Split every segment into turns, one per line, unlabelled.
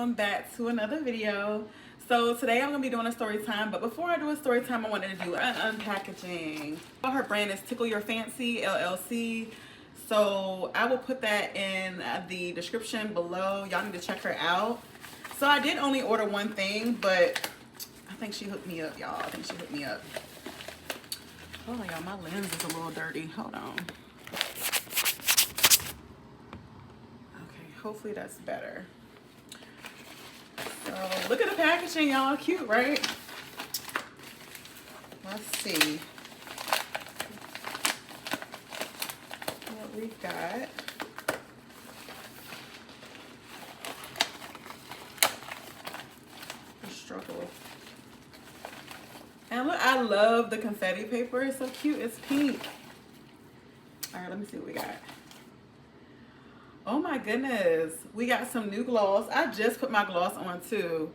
welcome back to another video. So today I'm gonna be doing a story time, but before I do a story time, I wanted to do an unpackaging. Her brand is Tickle Your Fancy LLC. So I will put that in the description below. Y'all need to check her out. So I did only order one thing, but I think she hooked me up, y'all. I think she hooked me up. Hold on, y'all, my lens is a little dirty. Hold on. Okay, hopefully that's better. So look at the packaging, y'all. Cute, right? Let's see what we've got. The struggle. And look, I love the confetti paper. It's so cute. It's pink. All right, let me see what we got. Oh my goodness, we got some new gloss. I just put my gloss on too.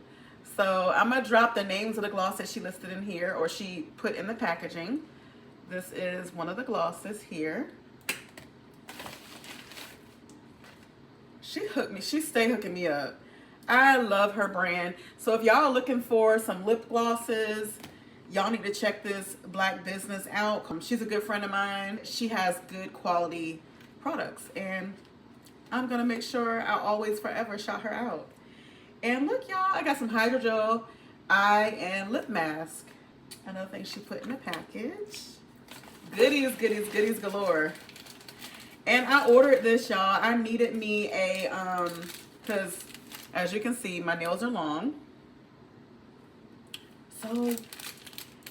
So I'm gonna drop the names of the gloss that she listed in here, or she put in the packaging. This is one of the glosses here. She hooked me, she stay hooking me up. I love her brand. So if y'all are looking for some lip glosses, y'all need to check this Black business out. She's a good friend of mine. She has good quality products, and I'm gonna make sure I always forever shout her out. And look, y'all, I got some hydrogel eye and lip mask. Another thing she put in the package. Goodies, goodies, goodies galore. And I ordered this, y'all. I needed me a because as you can see, my nails are long. So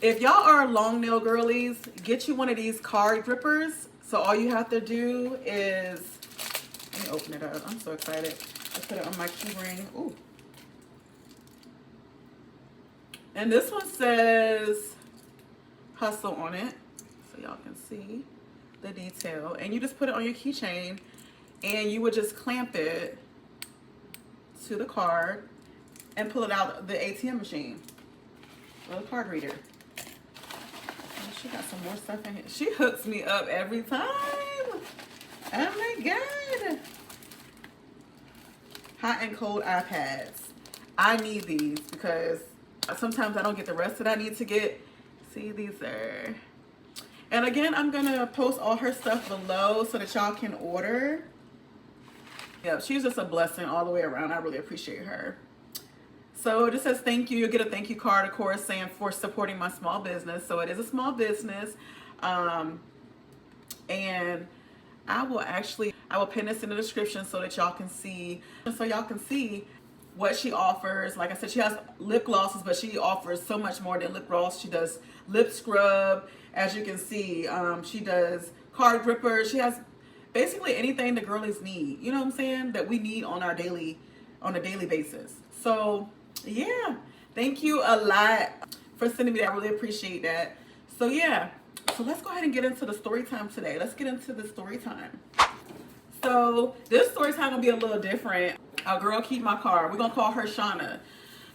if y'all are long nail girlies, get you one of these card grippers. So all you have to do is, let me open it up. I'm so excited. I put it on my key ring. Ooh. And this one says Hustle on it. So y'all can see the detail. And you just put it on your keychain and you would just clamp it to the card and pull it out the ATM machine or the card reader. And she got some more stuff in here. She hooks me up every time. Oh my God. Hot and cold iPads. I need these because sometimes I don't get the rest that I need to get. See, these are. And again, I'm going to post all her stuff below so that y'all can order. Yeah, she's just a blessing all the way around. I really appreciate her. So it just says thank you. You'll get a thank you card, of course, saying for supporting my small business. So it is a small business. And I will pin this in the description so that y'all can see, what she offers. Like I said, she has lip glosses, but she offers so much more than lip gloss. She does lip scrub, as you can see. She does card grippers. She has basically anything the girlies need. You know what I'm saying? That we need on a daily basis. So yeah, thank you a lot for sending me that. I really appreciate that. So yeah. So let's go ahead and get into the story time today. Let's get into the story time. So this story time gonna be a little different. Our girl keep my car. We're gonna call her Shauna.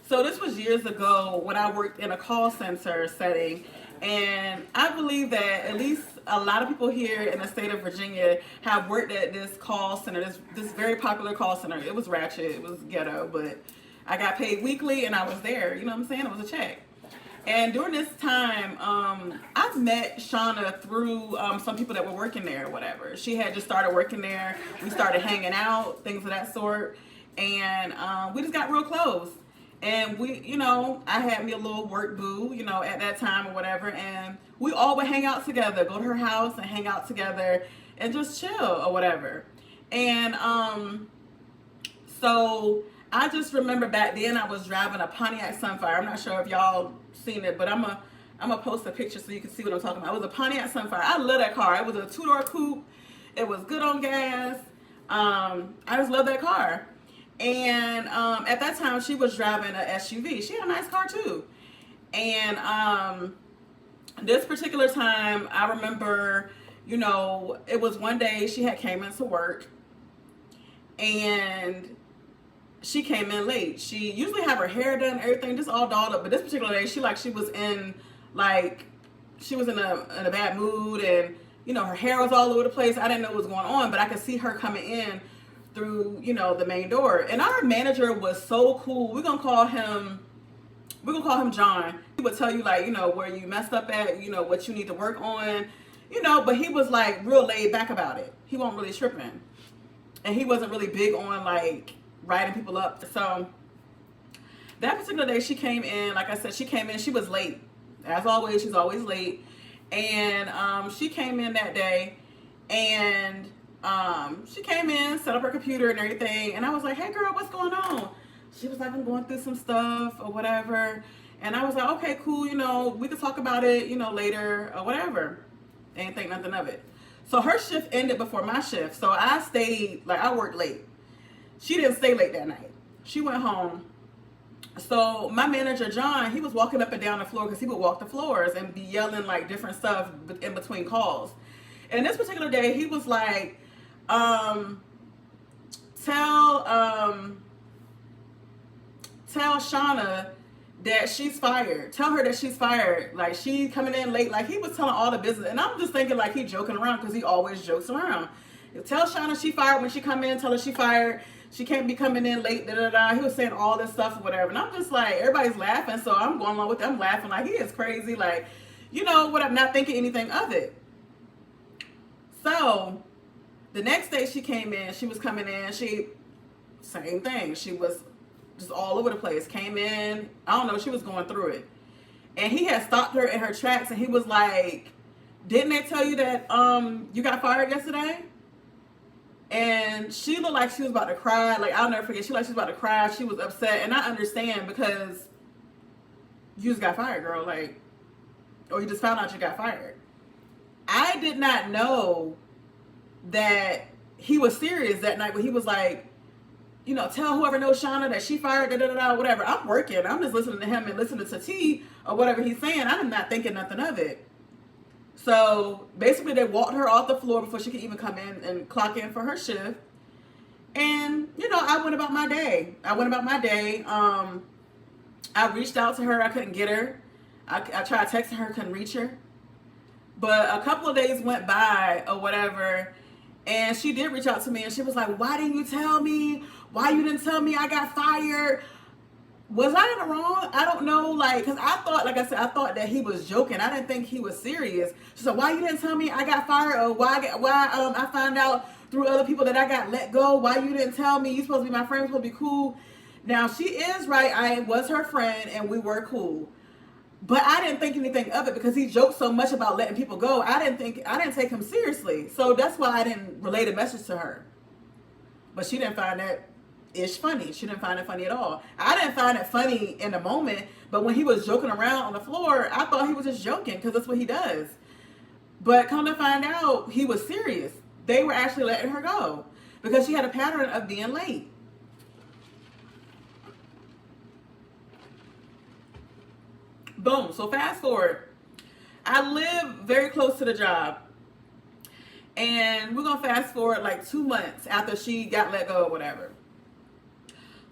So this was years ago when I worked in a call center setting, and I believe that at least a lot of people here in the state of Virginia have worked at this call center. This very popular call center. It was ratchet. It was ghetto, but I got paid weekly, and I was there. You know what I'm saying? It was a check. And during this time, I met Shauna through some people that were working there or whatever. She had just started working there. We started hanging out, things of that sort. And we just got real close. And we, you know, I had me a little work boo, you know, at that time or whatever. And we all would hang out together, go to her house and hang out together and just chill or whatever. And so I just remember back then I was driving a Pontiac Sunfire. I'm not sure if y'all seen it, but I'm gonna post a picture so you can see what I'm talking about. It was a Pontiac Sunfire. I love that car. It was a two-door coupe. It was good on gas. I just love that car. And at that time she was driving an SUV. She had a nice car too. And this particular time I remember, you know, it was one day she had came into work and she came in late. She usually have her hair done, everything just all dolled up, but this particular day she was in a bad mood, and you know her hair was all over the place. I didn't know what was going on, but I could see her coming in through, you know, the main door. And our manager was so cool. We're gonna call him John. He would tell you, like, you know, where you messed up at, you know, what you need to work on, you know, but he was like real laid back about it. He wasn't really tripping. And he wasn't really big on like writing people up. So that particular day she came in, like I said, she was late. As always, she's always late. And she came in that day, and she came in, set up her computer and everything. And I was like, hey girl, what's going on? She was like, I'm going through some stuff or whatever. And I was like, okay, cool, you know, we could talk about it, you know, later or whatever. Ain't think nothing of it. So her shift ended before my shift. So I stayed, like, I worked late. She didn't stay late that night. She went home. So my manager, John, he was walking up and down the floor because he would walk the floors and be yelling like different stuff in between calls. And this particular day, he was like, tell Shauna that she's fired. Tell her that she's fired. Like, she coming in late. Like, he was telling all the business. And I'm just thinking like he joking around because he always jokes around. Tell Shauna she fired when she come in. Tell her she fired. She can't be coming in late. Da, da, da. He was saying all this stuff or whatever. And I'm just like, everybody's laughing. So I'm going along with them. I'm laughing like he is crazy. Like, you know what? I'm not thinking anything of it. So the next day she came in. She was coming in. Same thing. She was just all over the place. Came in, I don't know, she was going through it. And he had stopped her in her tracks, and he was like, didn't they tell you that you got fired yesterday? And she looked like she was about to cry. Like, I'll never forget, she was about to cry. She was upset. And I understand, because you just got fired, girl. Like, or you just found out you got fired. I did not know that he was serious that night when he was like, you know, tell whoever knows Shauna that she fired, da da da, whatever. I'm working. I'm just listening to him and listening to T or whatever he's saying. I'm not thinking nothing of it. So basically, they walked her off the floor before she could even come in and clock in for her shift. And, you know, I went about my day. I reached out to her. I couldn't get her. I tried texting her, couldn't reach her. But a couple of days went by or whatever, and she did reach out to me, and she was like, why didn't you tell me? Why you didn't tell me I got fired? Was I in the wrong? I don't know, like, because I thought, like I said, I thought that he was joking. I didn't think he was serious. She said, why you didn't tell me I got fired? Or why I found out through other people that I got let go? Why you didn't tell me? You supposed to be my friend, supposed to be cool. Now, she is right. I was her friend, and we were cool. But I didn't think anything of it because he joked so much about letting people go. I didn't take him seriously. So that's why I didn't relay the message to her. But she didn't find that ish funny. She didn't find it funny at all. I didn't find it funny in the moment, but when he was joking around on the floor, I thought he was just joking because that's what he does. But come to find out, he was serious. They were actually letting her go because she had a pattern of being late. Boom. So fast forward. I live very close to the job. And we're going to fast forward like 2 months after she got let go or whatever.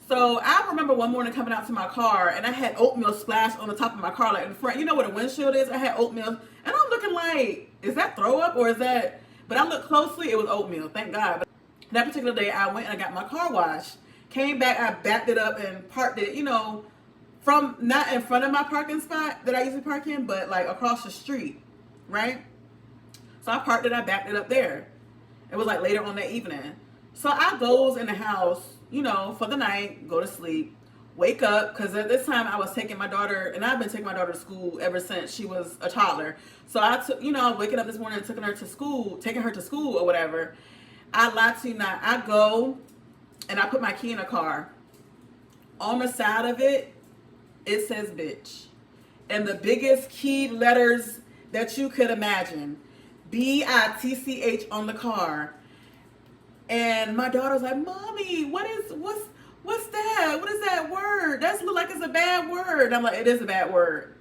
So I remember one morning coming out to my car, and I had oatmeal splashed on the top of my car, like in front. You know where the windshield is? I had oatmeal. And I'm looking like, is that throw up or is that? But I looked closely, it was oatmeal. Thank God. But that particular day, I went and I got my car washed. Came back, I backed it up and parked it, you know, from not in front of my parking spot that I usually park in, but like across the street, right? So I parked it, I backed it up there. It was like later on that evening. So I goes in the house, you know, for the night, go to sleep, wake up, because at this time I was taking my daughter, and I've been taking my daughter to school ever since she was a toddler. So I took, you know, I was waking up this morning and taking her to school or whatever. I lied to you not. I go and I put my key in the car. On the side of it, it says bitch. And the biggest key letters that you could imagine. BITCH on the car. And my daughter's like, Mommy, what's that? What is that word? That look like it's a bad word. I'm like, it is a bad word.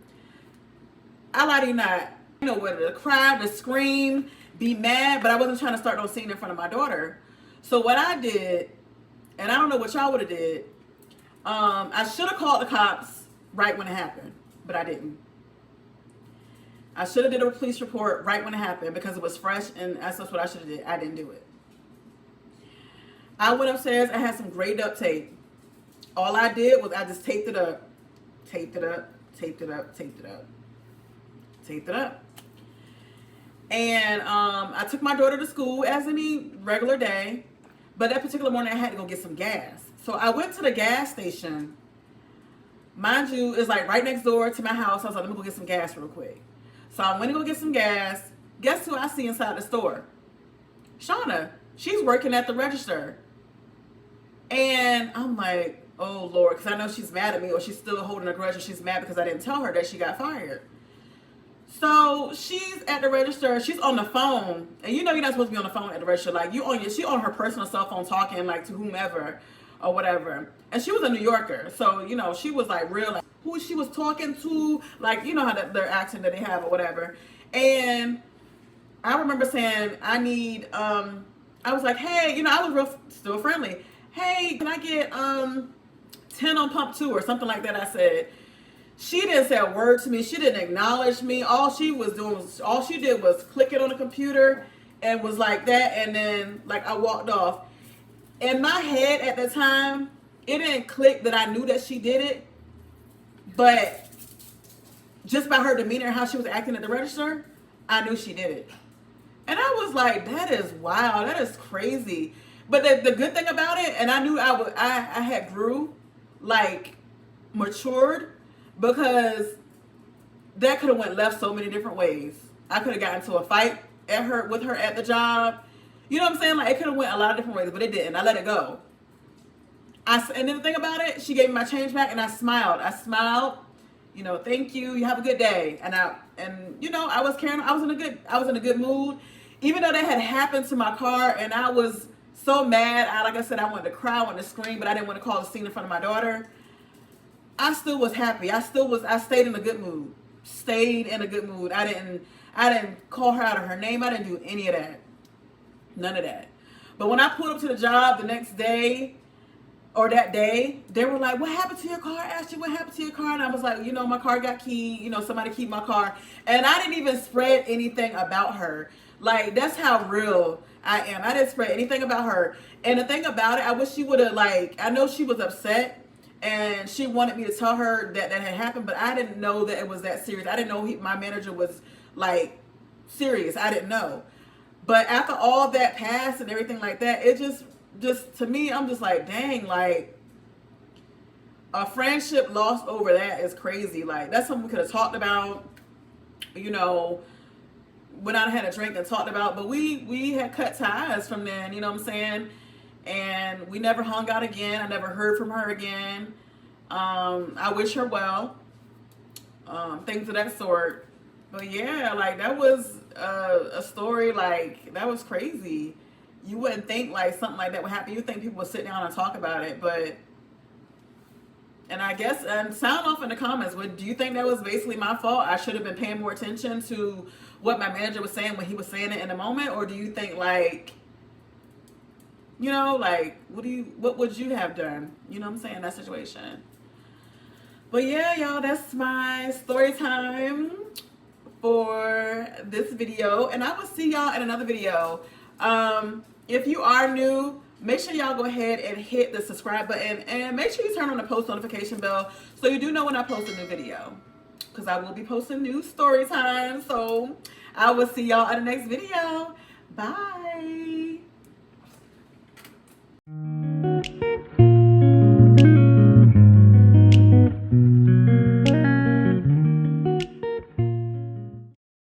I lie to you not. You know, whether to cry, to scream, be mad, but I wasn't trying to start no scene in front of my daughter. So what I did, and I don't know what y'all would have did, I should have called the cops right when it happened, but I didn't. I should have did a police report right when it happened because it was fresh, and that's what I should have did. I didn't do it. I went upstairs. I had some gray duct tape. All I did was I just taped it up, taped it up, taped it up, taped it up, taped it up. And I took my daughter to school as any regular day. But that particular morning, I had to go get some gas. So I went to the gas station. Mind you, it's like right next door to my house. I was like, let me go get some gas real quick. So I went to go get some gas. Guess who I see inside the store? Shauna. She's working at the register. And I'm like, oh, Lord, because I know she's mad at me, or she's still holding a grudge, and she's mad because I didn't tell her that she got fired. So she's at the register. She's on the phone, and you know you're not supposed to be on the phone at the register. Like she on her personal cell phone talking like to whomever or whatever. And she was a New Yorker, so you know she was like real, like who she was talking to, like you know how their accent that they have or whatever. And I remember saying, I need. I was like, hey, you know, I was still friendly. Hey, can I get 10 on pump 2 or something like that? I said. She didn't say a word to me. She didn't acknowledge me. All she did was click it on the computer and was like that. And then like I walked off. In my head at the time, it didn't click that I knew that she did it. But just by her demeanor and how she was acting at the register, I knew she did it. And I was like, that is wild. That is crazy. But the good thing about it, and I knew I had grew, like matured. Because that could have went left so many different ways. I could have gotten into a fight with her at the job. You know what I'm saying? Like it could have went a lot of different ways, but it didn't. I let it go. And then the thing about it, she gave me my change back, and I smiled. I smiled. You know, thank you. You have a good day. And you know, I was in a good mood, even though that had happened to my car, and I was so mad. Like I said, I wanted to cry, I wanted to scream, but I didn't want to cause a scene in front of my daughter. I still was happy. I stayed in a good mood. Stayed in a good mood. I didn't call her out of her name. I didn't do any of that. None of that. But when I pulled up to the job the next day, or that day, they were like, what happened to your car? I asked you what happened to your car. And I was like, you know, my car got keyed. You know, somebody keyed my car. And I didn't even spread anything about her. Like, that's how real I am. I didn't spread anything about her. And the thing about it, I wish she would have, like, I know she was upset. And she wanted me to tell her that had happened, but I didn't know that it was that serious. I didn't know my manager was like serious. I didn't know. But after all that passed and everything like that, it just to me, I'm just like, dang, like a friendship lost over that is crazy. Like that's something we could have talked about, you know, went out and had a drink and talked about, but we had cut ties from then, you know what I'm saying? And we never hung out again. I never heard from her again. I wish her well. Things of that sort. But yeah, like that was a story, like that was crazy. You wouldn't think like something like that would happen. You'd think people would sit down and talk about it. And I guess, and sound off in the comments, do you think that was basically my fault? I should have been paying more attention to what my manager was saying when he was saying it in the moment? Or do you think like, you know, like, what would you have done? You know what I'm saying? That situation. But yeah, y'all, that's my story time for this video. And I will see y'all in another video. If you are new, make sure y'all go ahead and hit the subscribe button. And make sure you turn on the post notification bell so you do know when I post a new video. Because I will be posting new story time. So I will see y'all in the next video. Bye.